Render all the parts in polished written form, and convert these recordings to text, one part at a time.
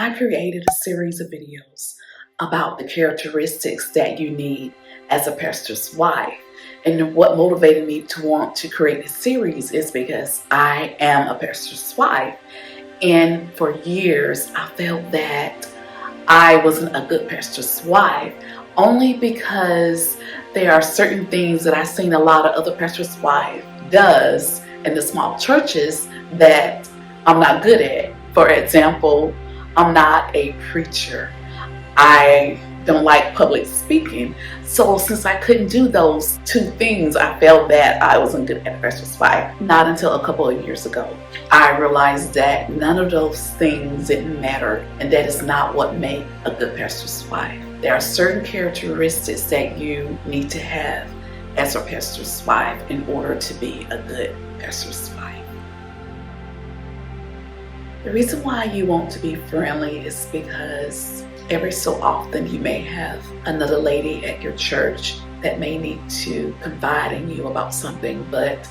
I created a series of videos about the characteristics that you need as a pastor's wife. And what motivated me to want to create this series is because I am a pastor's wife. And for years, I felt that I wasn't a good pastor's wife, only because there are certain things that I've seen a lot of other pastors' wives does in the small churches that I'm not good at. For example, I'm not a preacher. I don't like public speaking. So since I couldn't do those two things, I felt that I wasn't good at pastor's wife. Not until a couple of years ago, I realized that none of those things didn't matter, and that is not what makes a good pastor's wife. There are certain characteristics that you need to have as a pastor's wife in order to be a good pastor's wife. The reason why you want to be friendly is because every so often you may have another lady at your church that may need to confide in you about something, but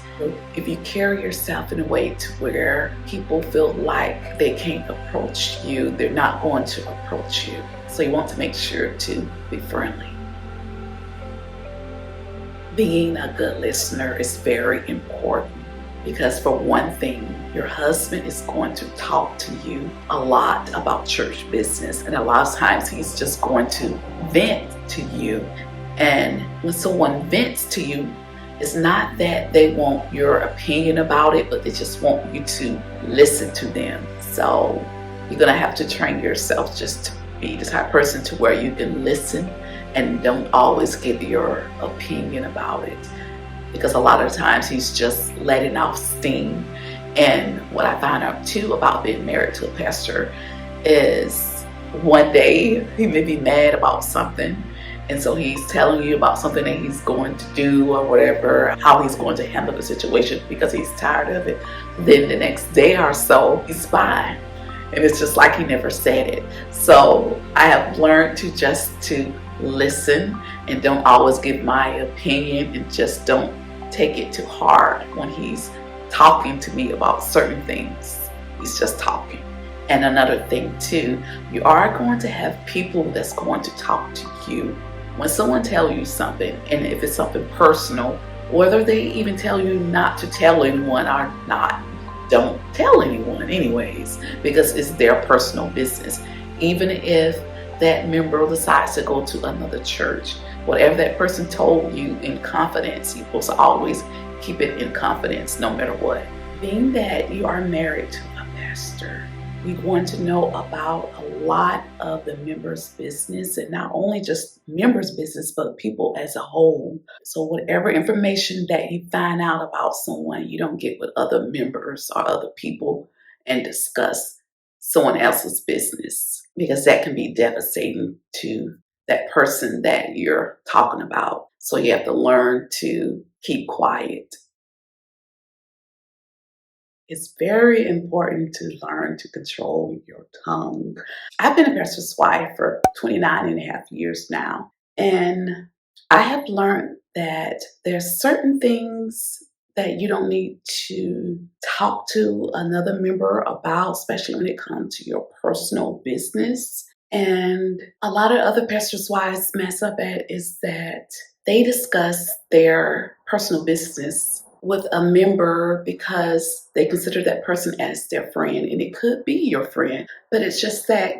if you carry yourself in a way to where people feel like they can't approach you, they're not going to approach you. So you want to make sure to be friendly. Being a good listener is very important because, for one thing, your husband is going to talk to you a lot about church business, and a lot of times he's just going to vent to you. And when someone vents to you, it's not that they want your opinion about it, but they just want you to listen to them. So you're going to have to train yourself just to be the type of person to where you can listen and don't always give your opinion about it, because a lot of times he's just letting off steam. And what I found out too about being married to a pastor is one day he may be mad about something, and so he's telling you about something that he's going to do or whatever, how he's going to handle the situation because he's tired of it. Then the next day or so, he's fine. And it's just like he never said it. So I have learned to listen and don't always give my opinion, and just don't take it too hard when he's talking to me about certain things. He's just talking. And another thing too, you are going to have people that's going to talk to you. When someone tells you something, and if it's something personal, whether they even tell you not to tell anyone or not, don't tell anyone anyways, because it's their personal business. Even if that member decides to go to another church, whatever that person told you in confidence, you're supposed to always keep it in confidence no matter what. Being that you are married to a pastor, we want to know about a lot of the members' business, and not only just members' business, but people as a whole. So whatever information that you find out about someone, you don't get with other members or other people and discuss someone else's business, because that can be devastating to that person that you're talking about. So you have to learn to keep quiet. It's very important to learn to control your tongue. I've been a pastor's wife for 29 and a half years now, and I have learned that there's certain things that you don't need to talk to another member about, especially when it comes to your personal business. And a lot of other pastors' wives mess up at is that they discuss their personal business with a member because they consider that person as their friend, and it could be your friend, but it's just that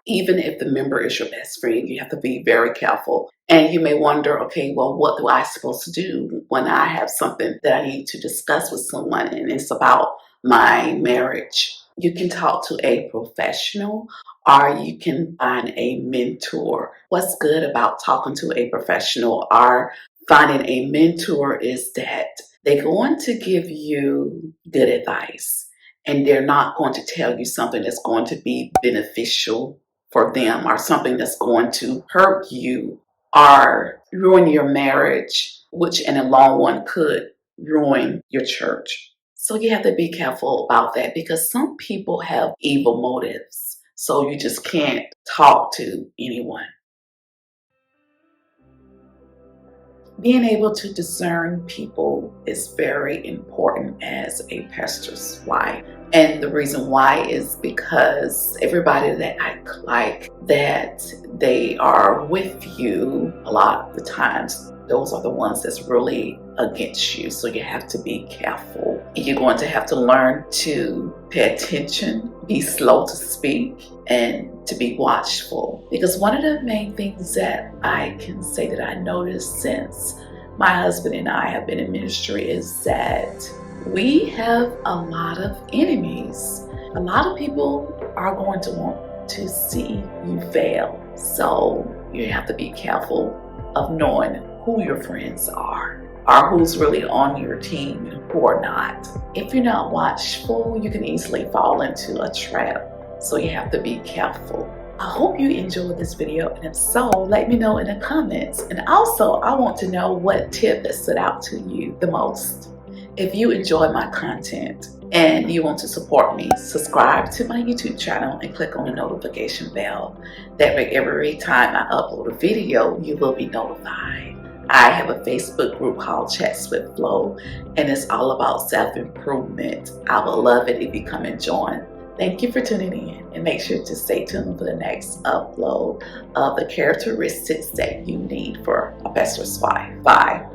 even if the member is your best friend, you have to be very careful. And you may wonder, okay, well, what do I supposed to do when I have something that I need to discuss with someone and it's about my marriage? You can talk to a professional, or you can find a mentor. What's good about talking to a professional or finding a mentor is that they're going to give you good advice, and they're not going to tell you something that's going to be beneficial for them or something that's going to hurt you or ruin your marriage, which in the long run could ruin your church. So you have to be careful about that, because some people have evil motives. So you just can't talk to anyone. Being able to discern people is very important as a pastor's wife. And the reason why is because everybody that act like that they are with you, a lot of the times, those are the ones that's really against you. So you have to be careful. You're going to have to learn to pay attention, be slow to speak, and to be watchful. Because one of the main things that I can say that I noticed since my husband and I have been in ministry is that we have a lot of enemies. A lot of people are going to want to see you fail. So you have to be careful of knowing who your friends are, or who's really on your team and who are not. If you're not watchful, you can easily fall into a trap. So you have to be careful. I hope you enjoyed this video, and if so, let me know in the comments. And also, I want to know what tip that stood out to you the most. If you enjoy my content and you want to support me, subscribe to my YouTube channel and click on the notification bell. That way, every time I upload a video, you will be notified. I have a Facebook group called Chats with Flo, and it's all about self-improvement. I would love it if you come and join. Thank you for tuning in, and make sure to stay tuned for the next upload of the characteristics that you need for a pastor's wife. Bye.